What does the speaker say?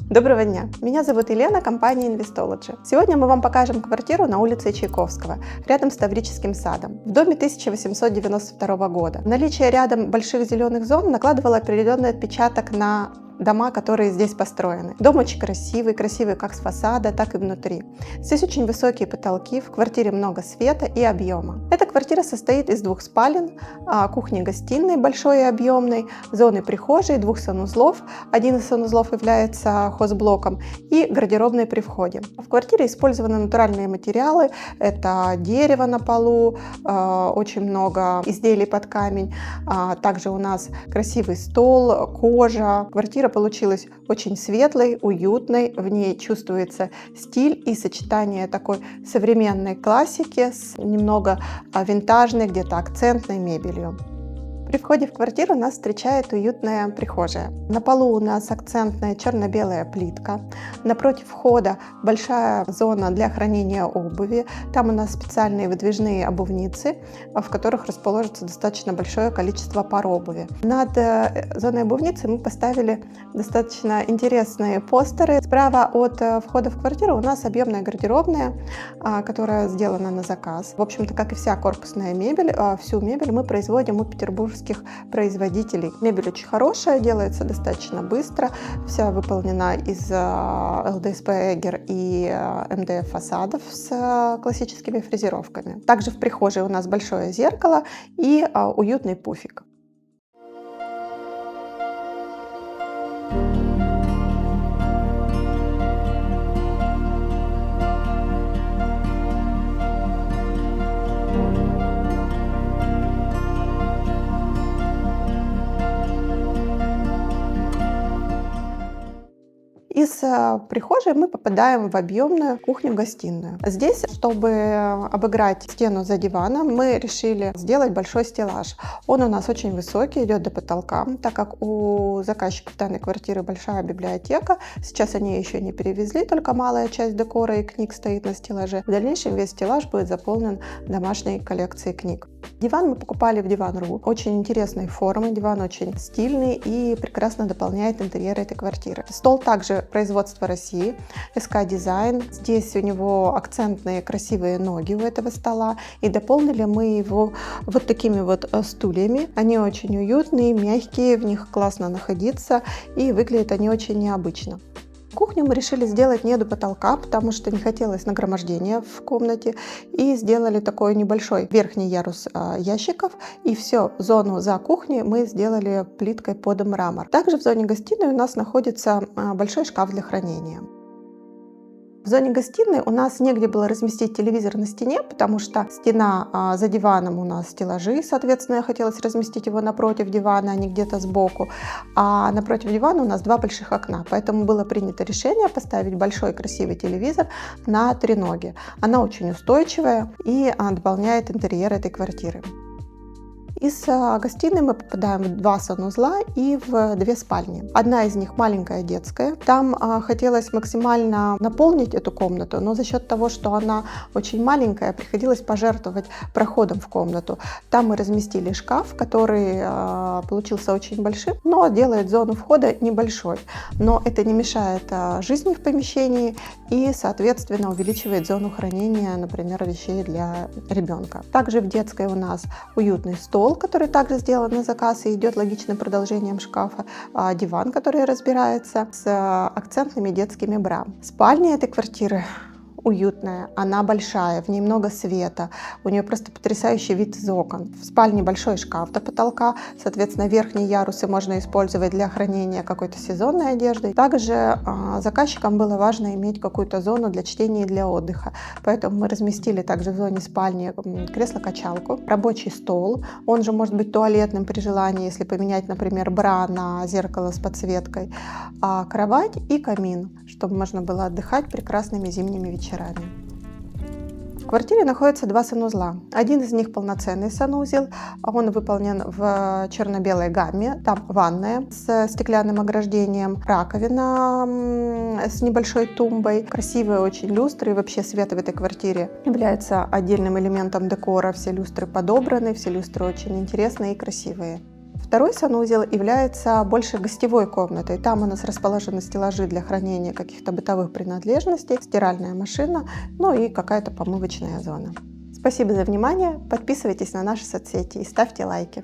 Доброго дня! Меня зовут Елена, компания Investology. Сегодня мы вам покажем квартиру на улице Чайковского, рядом с Таврическим садом, в доме 1892 года. Наличие рядом больших зеленых зон накладывало определенный отпечаток на дома, которые здесь построены. Дом очень красивый как с фасада, так и внутри. Здесь очень высокие потолки, в квартире много света и объема. Эта квартира состоит из двух спален, кухни-гостиной большой и объемной, зоны прихожей, двух санузлов. Один из санузлов является хозблоком и гардеробной при входе. В квартире использованы натуральные материалы, это дерево на полу, очень много изделий под камень. Также у нас красивый стол, кожа. Квартира получилась очень светлой, уютной, в ней чувствуется стиль и сочетание такой современной классики с немного винтажной, где-то акцентной мебелью. При входе в квартиру нас встречает уютная прихожая. На полу у нас акцентная черно-белая плитка. Напротив входа большая зона для хранения обуви. Там у нас специальные выдвижные обувницы, в которых расположится достаточно большое количество пар обуви. Над зоной обувницы мы поставили достаточно интересные постеры. Справа от входа в квартиру у нас объемная гардеробная, которая сделана на заказ. В общем-то, как и вся корпусная мебель, всю мебель мы производим у петербургских производителей. Мебель очень хорошая, делается достаточно быстро, вся выполнена из ЛДСП Эгер и МДФ фасадов с классическими фрезеровками. Также в прихожей у нас большое зеркало и уютный пуфик. Из прихожей мы попадаем в объемную кухню-гостиную. Здесь, чтобы обыграть стену за диваном, мы решили сделать большой стеллаж. Он у нас очень высокий, идет до потолка, так как у заказчиков данной квартиры большая библиотека. Сейчас они еще не перевезли, только малая часть декора и книг стоит на стеллаже. В дальнейшем весь стеллаж будет заполнен домашней коллекцией книг. Диван мы покупали в Диван.ру. Очень интересной формы, диван очень стильный и прекрасно дополняет интерьер этой квартиры. Стол также производства России, СК Дизайн. Здесь у него акцентные красивые ноги у этого стола. И дополнили мы его вот такими вот стульями. Они очень уютные, мягкие, в них классно находиться и выглядят они очень необычно. Кухню мы решили сделать не до потолка, потому что не хотелось нагромождения в комнате, и сделали такой небольшой верхний ярус ящиков, и всю зону за кухней мы сделали плиткой под мрамор. Также в зоне гостиной у нас находится большой шкаф для хранения. В зоне гостиной у нас негде было разместить телевизор на стене, потому что стена за диваном у нас стеллажи, соответственно, хотелось разместить его напротив дивана, а не где-то сбоку. А напротив дивана у нас два больших окна, поэтому было принято решение поставить большой красивый телевизор на треноге. Она очень устойчивая и дополняет интерьер этой квартиры. Из гостиной мы попадаем в два санузла и в две спальни. Одна из них маленькая детская. Там хотелось максимально наполнить эту комнату, но за счет того, что она очень маленькая, приходилось пожертвовать проходом в комнату. Там мы разместили шкаф, который получился очень большим, но делает зону входа небольшой. Но это не мешает жизни в помещении и, соответственно, увеличивает зону хранения, например, вещей для ребенка. Также в детской у нас уютный стол, который также сделан на заказ и идет логичным продолжением шкафа, диван, который разбирается с акцентными детскими бра. Спальня этой квартиры уютная, она большая, в ней много света, у нее просто потрясающий вид из окон. В спальне большой шкаф до потолка, соответственно, верхние ярусы можно использовать для хранения какой-то сезонной одежды. Также заказчикам было важно иметь какую-то зону для чтения и для отдыха, поэтому мы разместили также в зоне спальни кресло-качалку, рабочий стол, он же может быть туалетным при желании, если поменять, например, бра на зеркало с подсветкой, кровать и камин, чтобы можно было отдыхать прекрасными зимними вечерами. В квартире находится 2 санузла. Один из них полноценный санузел, он выполнен в черно-белой гамме. Там ванная с стеклянным ограждением, раковина с небольшой тумбой, красивые очень люстры. И вообще свет в этой квартире является отдельным элементом декора. Все люстры подобраны, все люстры очень интересные и красивые. Второй санузел является больше гостевой комнатой. Там у нас расположены стеллажи для хранения каких-то бытовых принадлежностей, стиральная машина, ну и какая-то помывочная зона. Спасибо за внимание, подписывайтесь на наши соцсети и ставьте лайки.